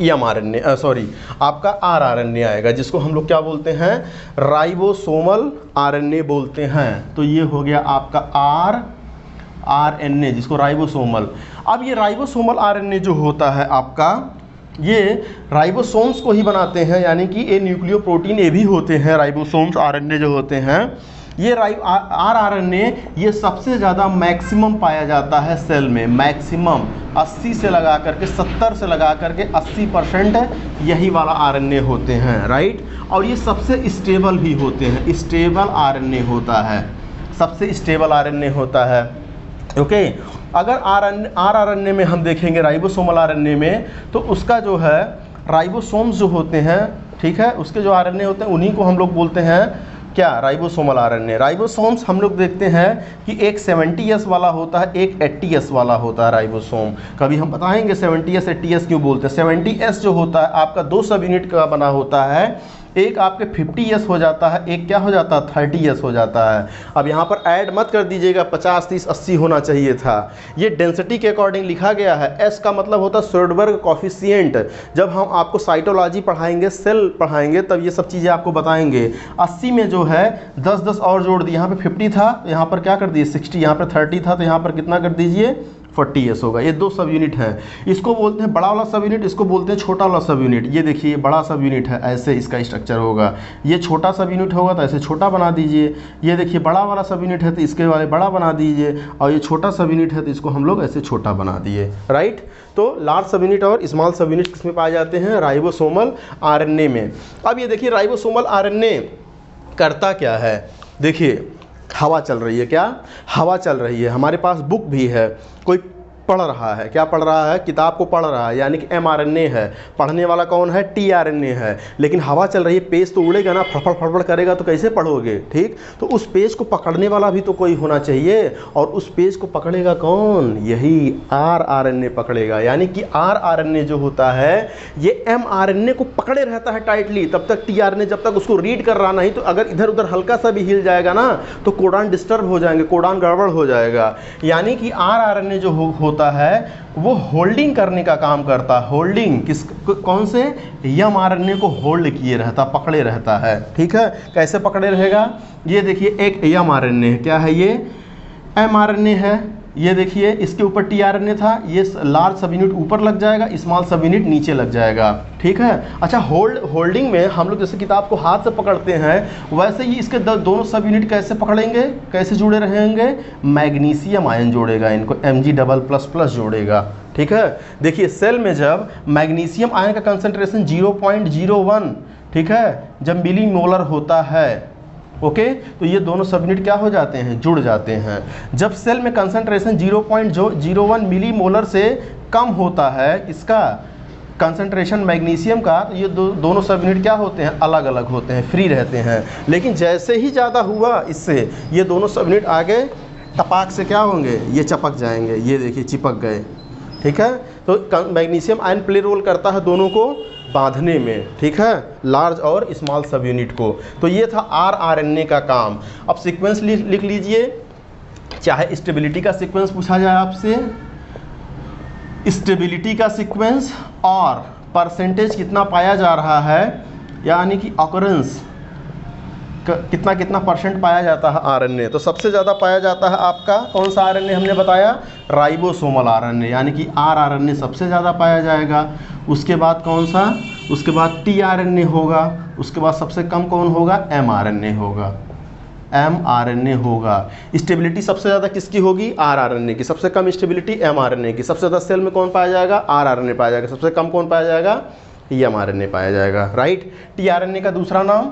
एमआरएनए, सॉरी आपका आरआरएनए आएगा, जिसको हम लोग क्या बोलते हैं, राइबोसोमल आरएनए बोलते हैं। तो ये हो गया आपका आरएनए, जिसको राइबोसोमल। अब ये राइबोसोमल आरएनए जो होता है आपका, ये राइबोसोम्स को ही बनाते हैं, यानी कि ये न्यूक्लियोप्रोटीन ये भी होते हैं, राइबोसोम्स आरएनए जो होते हैं। ये आरआरएनए ये सबसे ज़्यादा मैक्सिमम पाया जाता है सेल में, मैक्सिमम 80 से लगा करके 70 से लगा करके 80% यही वाला आरएनए होते हैं, राइट। और ये सबसे स्टेबल भी होते हैं, स्टेबल आरएनए होता है, सबसे स्टेबल आरएनए होता है। ओके, अगर आरआरएनए में हम देखेंगे, राइबोसोमल आरएनए में, तो उसका जो है राइबोसोम्स जो होते हैं, ठीक है, उसके जो आरएनए होते हैं उन्हीं को हम लोग बोलते हैं क्या, राइबोसोमल आरएनए। राइबोसोम्स हम लोग देखते हैं कि एक 70S वाला होता है, एक 80S वाला होता है राइबोसोम। कभी हम बताएंगे 70S 80S क्यों बोलते हैं। 70S जो होता है आपका 2 सब यूनिट का बना होता है, एक आपके 50S हो जाता है, एक क्या हो जाता है 30S हो जाता है। अब यहाँ पर ऐड मत कर दीजिएगा 50 30 80 होना चाहिए था, ये डेंसिटी के अकॉर्डिंग लिखा गया है। S का मतलब होता है सोल्डबर्ग कॉफिशिएंट। जब हम आपको साइटोलॉजी पढ़ाएंगे, सेल पढ़ाएंगे, तब ये सब चीज़ें आपको बताएंगे। 80 में जो है 10 10 और जोड़ दिए, यहाँ पे 50 था तो यहाँ पर क्या कर दिए 60, यहाँ पर 30 था तो यहाँ पर कितना कर दीजिए 40S होगा। ये 2 सब यूनिट है, इसको बोलते हैं बड़ा वाला सब यूनिट, इसको बोलते हैं छोटा वाला सब यूनिट। ये देखिए बड़ा सब यूनिट है, ऐसे इसका स्ट्रक्चर होगा। ये छोटा सब यूनिट होगा तो ऐसे छोटा बना दीजिए। ये देखिए बड़ा वाला सब यूनिट है तो इसके वाले बड़ा बना दीजिए, और ये छोटा सब यूनिट है तो इसको हम लोग ऐसे छोटा बना दिए, राइट। तो लार्ज सब यूनिट और स्मॉल सब यूनिट किसमें पाए जाते हैं, राइबोसोमल आरएनए में। अब ये देखिए राइबोसोमल आरएनए करता क्या है, देखिए हवा चल रही है, क्या हवा चल रही है, हमारे पास बुक भी है, कोई पढ़ रहा है, क्या पढ़ रहा है, किताब को पढ़ रहा है, यानी कि mRNA है। पढ़ने वाला कौन है, tRNA है। लेकिन हवा चल रही है, पेज तो उड़ेगा ना, फड़फड़ फड़फड़ करेगा तो कैसे पढ़ोगे, ठीक। तो उस पेज को पकड़ने वाला भी तो कोई होना चाहिए, और उस पेज को पकड़ेगा कौन, यही rRNA पकड़ेगा। यानी कि rRNA जो होता है ये mRNA को पकड़े रहता है टाइटली, तब तक tRNA जब तक उसको रीड कर रहा नहीं, तो अगर इधर उधर हल्का सा भी हिल जाएगा ना तो कोडान डिस्टर्ब हो जाएंगे, कोडान गड़बड़ हो जाएगा। यानी कि rRNA जो होता है वो होल्डिंग करने का काम करता है। होल्डिंग किस, कौन से, mRNA को होल्ड किए रहता, पकड़े रहता है, ठीक है। कैसे पकड़े रहेगा, ये देखिए एक mRNA है, क्या है ये mRNA है। ये देखिए इसके ऊपर tRNA था, ये लार्ज सब यूनिट ऊपर लग जाएगा, स्मॉल सब यूनिट नीचे लग जाएगा, ठीक है। अच्छा होल्डिंग में हम लोग जैसे किताब को हाथ से पकड़ते हैं, वैसे ही इसके दोनों सब यूनिट कैसे पकड़ेंगे, कैसे जुड़े रहेंगे, मैग्नीशियम आयन जोड़ेगा इनको, Mg+++ जोड़ेगा, ठीक है। देखिए सेल में जब मैग्नीशियम आयन का कंसंट्रेशन 0.01, ठीक है, जब मिली मोलर होता है, ओके, तो ये दोनों सब यूनिट क्या हो जाते हैं, जुड़ जाते हैं। जब सेल में कंसंट्रेशन 0.01 मिली मोलर से कम होता है, इसका कंसंट्रेशन मैग्नीशियम का, तो ये दोनों सब यूनिट क्या होते हैं, अलग अलग होते हैं, फ्री रहते हैं। लेकिन जैसे ही ज़्यादा हुआ इससे, ये दोनों सब यूनिट आगे टपाक से क्या होंगे, ये चपक जाएंगे, ये देखिए चिपक गए, ठीक है। तो मैग्नीशियम आयन प्ले रोल करता है दोनों को बांधने में, ठीक है, लार्ज और स्मॉल सब यूनिट को। तो ये था rRNA का काम। अब सीक्वेंस लिख लीजिए, चाहे स्टेबिलिटी का सीक्वेंस पूछा जाए आपसे, स्टेबिलिटी का सीक्वेंस और परसेंटेज कितना पाया जा रहा है, यानी कि ऑकरेंस कितना कितना परसेंट पाया जाता है आरएनए। तो सबसे ज़्यादा पाया जाता है आपका कौन सा आरएनए, हमने बताया राइबोसोमल आरएनए, यानी कि rRNA सबसे ज़्यादा पाया जाएगा। उसके बाद कौन सा, उसके बाद tRNA होगा, उसके बाद सबसे कम कौन होगा, mRNA होगा, mRNA होगा। स्टेबिलिटी सबसे ज़्यादा किसकी होगी, rRNA की, सबसे कम स्टेबिलिटी mRNA की। सबसे ज़्यादा सेल में कौन पाया जाएगा, rRNA पाया जाएगा, सबसे कम कौन पाया जाएगा, mRNA पाया जाएगा, राइट। tRNA का दूसरा नाम,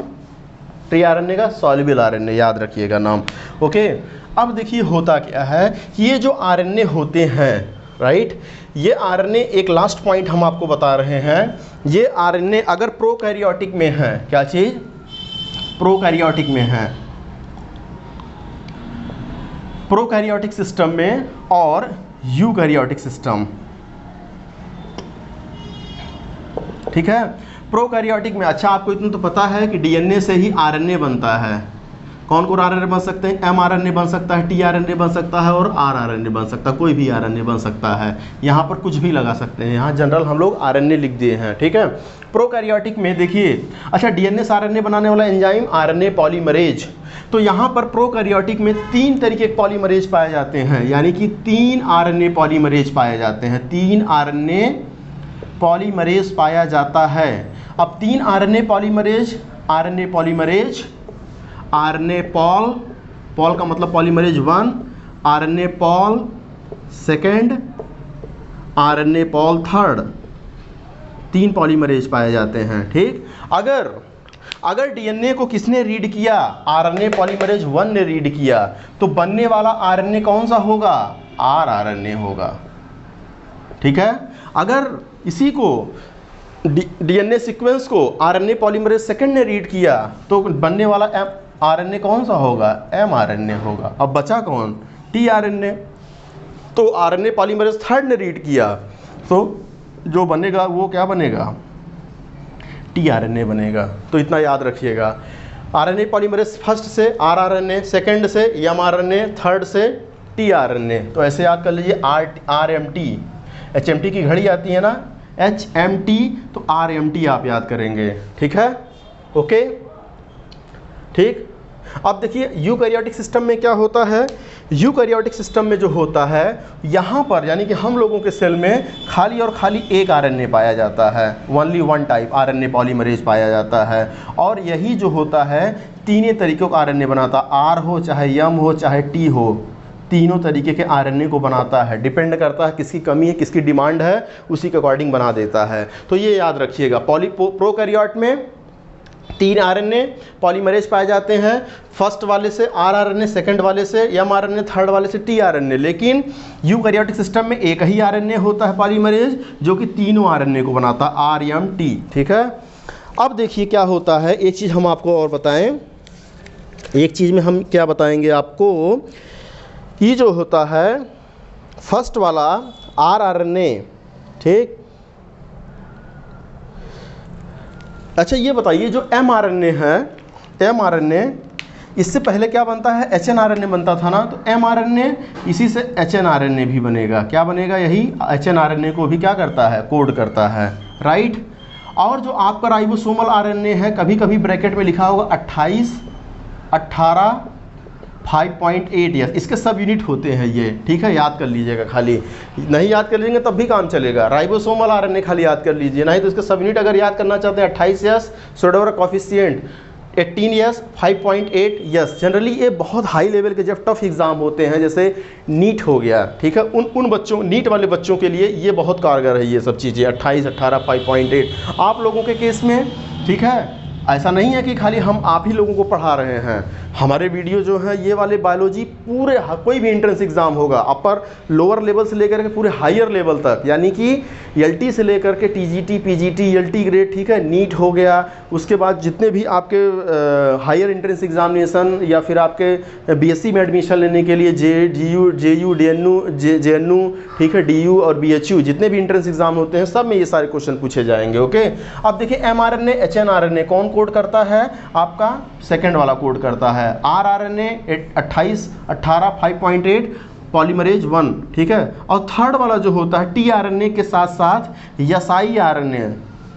tRNA का सॉल्युबल आरएनए, याद रखिएगा नाम, ओके। अब देखिए होता क्या है कि ये जो आरएनए होते हैं, राइट, ये आरएनए, एक लास्ट पॉइंट हम आपको बता रहे हैं, ये आरएनए अगर प्रोकैरियोटिक में है, क्या चीज़, प्रोकैरियोटिक में है, प्रोकैरियोटिक सिस्टम में और यूकैरियोटिक सिस्टम, ठीक है। प्रोकैरियोटिक में, अच्छा आपको इतना तो पता है कि डीएनए से ही आरएनए बनता है। कौन कौन आरएनए बन सकते हैं, mRNA बन सकता है, tRNA बन सकता है और rRNA बन सकता है, कोई भी आरएनए बन सकता है। यहाँ पर कुछ भी लगा सकते हैं, यहाँ जनरल हम लोग आरएनए लिख दिए हैं, ठीक है। प्रोकैरियोटिक में देखिए, अच्छा डीएनए से आरएनए बनाने वाला एंजाइम आरएनए पॉलीमरेज। तो यहाँ पर प्रोकैरियोटिक में 3 तरीके के पॉलीमरेज पाए जाते हैं, यानी कि 3 आरएनए पॉलीमरेज पाए जाते हैं, 3 आरएनए पॉलीमरेज पाया जाता है। अब 3 RNA polymerase, RNA polymerase, RNA pol, Paul का मतलब polymerase 1, RNA pol second, RNA pol third, 3 polymerase पाए जाते हैं, ठीक। अगर डीएनए को किसने रीड किया, आरएनए पॉलीमरेज 1 ने रीड किया, तो बनने वाला आरएनए कौन सा होगा, rRNA होगा, ठीक है। अगर इसी को डीएनए सीक्वेंस को आरएनए पॉलीमरेज सेकंड ने रीड किया तो बनने वाला आरएनए कौन सा होगा, एमआरएनए होगा। अब बचा कौन, टीआरएनए। तो आरएनए पॉलीमरेज थर्ड ने रीड किया तो जो बनेगा वो क्या बनेगा, टीआरएनए बनेगा। तो इतना याद रखिएगा, आरएनए पॉलीमरेज फर्स्ट से आरआरएनए, सेकंड से एमआरएनए, थर्ड से टीआरएनए। तो ऐसे याद कर लीजिए, आरएमटी, एचएमटी की घड़ी आती है ना, एचएमटी, तो आरएमटी आप याद करेंगे। ठीक है, ओके, ठीक। अब देखिए यूकैरियोटिक सिस्टम में क्या होता है, यूकैरियोटिक सिस्टम में जो होता है यहाँ पर यानी कि हम लोगों के सेल में खाली और खाली एक आरएनए पाया जाता है, only one type RNA polymerase पाया जाता है। और यही जो होता है तीन तरीक़ों का आरएनए बनाता, आर हो चाहे एम हो चाहे टी हो, तीनों तरीके के आरएनए को बनाता है। डिपेंड करता है किसकी कमी है, किसकी डिमांड है, उसी के अकॉर्डिंग बना देता है। तो ये याद रखिएगा, प्रोकैरियोट में 3 आरएनए पॉलीमरेज पाए जाते हैं, फर्स्ट वाले से आरआरएनए, सेकंड वाले से एमआरएनए, थर्ड वाले से टीआरएनए। लेकिन यूकैरियोटिक सिस्टम में एक ही आरएनए होता है पॉलीमरेज जो कि तीनों आरएनए को बनाता है, आरएमटी। ठीक है, अब देखिए क्या होता है, एक चीज़ हम आपको और बताएं, एक चीज़ में हम क्या बताएंगे आपको, ये जो होता है फर्स्ट वाला आरआरएनए, ठीक। अच्छा ये बताइए जो एमआरएनए है, एमआरएनए इससे पहले क्या बनता है, एचएनआरएनए बनता था ना, तो एमआरएनए इसी से एचएनआरएनए भी बनेगा। क्या बनेगा, यही एचएनआरएनए को भी क्या करता है, कोड करता है, राइट। और जो आपका राइबोसोमल आरएनए है, कभी कभी ब्रैकेट में लिखा होगा 28, 18, 5.8, यस, इसके सब यूनिट होते हैं ये। ठीक है, याद कर लीजिएगा, खाली नहीं याद कर लीजिएगा तब भी काम चलेगा। राइबोसोमल आरएनए खाली याद कर लीजिए, नहीं तो इसके सब यूनिट अगर याद करना चाहते हैं 28 यस, सोडोवर कॉफिशिएंट 18 यस, 5.8 यस। जनरली ये बहुत हाई लेवल के जब टफ एग्जाम होते हैं जैसे नीट हो गया, ठीक है, उन बच्चों, नीट वाले बच्चों के लिए ये बहुत कारगर है ये सब चीज़ें, 28, 18, 5.8। आप लोगों के केस में ठीक है, ऐसा नहीं है कि खाली हम आप ही लोगों को पढ़ा रहे हैं। हमारे वीडियो जो है ये वाले बायोलॉजी पूरे कोई भी एंट्रेंस एग्जाम होगा, अपर लोअर लेवल से लेकर के पूरे हायर लेवल तक, यानी कि एलटी से लेकर के टीजीटी, पीजीटी, एलटी ग्रेड, ठीक है, नीट हो गया, उसके बाद जितने भी आपके हायर एंट्रेंस एग्जामिनेशन या फिर आपके बीएससी में एडमिशन लेने के लिए जेयू, जेएनयू, ठीक है, डीयू और बीएचयू, जितने भी एंट्रेंस एग्जाम होते हैं सब में ये सारे क्वेश्चन पूछे जाएंगे। ओके, अब देखिए एमआरएनए, एचएनआरएनए कौन कोड करता है, आपका सेकंड वाला कोड करता है। आरआरएनए 28, 18, 5.8 पॉलीमरेज 1, ठीक है। और थर्ड वाला जो होता है टीआरएनए के साथ साथ एसआई आरएनए,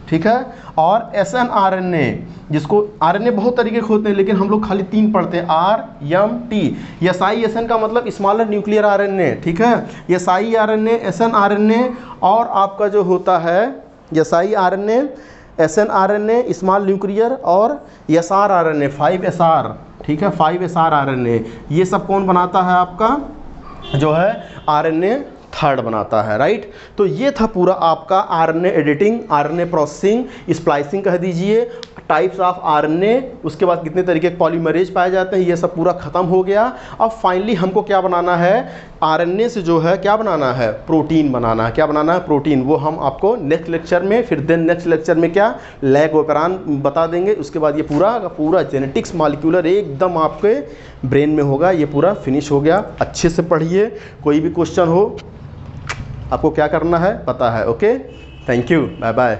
ठीक है, और एसएनआरएनए, जिसको आरएनए बहुत तरीके के होते हैं लेकिन हम लोग खाली 3 पढ़ते हैं, आरएमटी। एसआई एसएन का मतलब स्मॉलर न्यूक्लियर आरएनए, ठीक है, एसआई आरएनए, एसएनआरएनए, और आपका जो होता है एसआई आरएनए, एसएनआरएनए, स्मॉल न्यूक्लियर, और एसआर आरएनए, 5SR, ठीक है, 5SR आरएनए। ये सब कौन बनाता है, आपका जो है आरएनए थर्ड बनाता है, राइट। तो ये था पूरा आपका RNA editing, RNA processing, splicing कह दीजिए, टाइप्स ऑफ आरएनए, उसके बाद कितने तरीके के पॉलीमरेज पाए जाते हैं, ये सब पूरा खत्म हो गया। अब फाइनली हमको क्या बनाना है, आरएनए से जो है क्या बनाना है, प्रोटीन बनाना है। क्या बनाना है, प्रोटीन। वो हम आपको नेक्स्ट लेक्चर में, फिर देन नेक्स्ट लेक्चर में क्या लैग ओपेरान बता देंगे। उसके बाद ये पूरा जेनेटिक्स मॉलिक्यूलर एकदम आपके ब्रेन में होगा। ये पूरा फिनिश हो गया। अच्छे से पढ़िए, कोई भी क्वेश्चन हो आपको क्या करना है पता है। Okay, thank you, bye bye.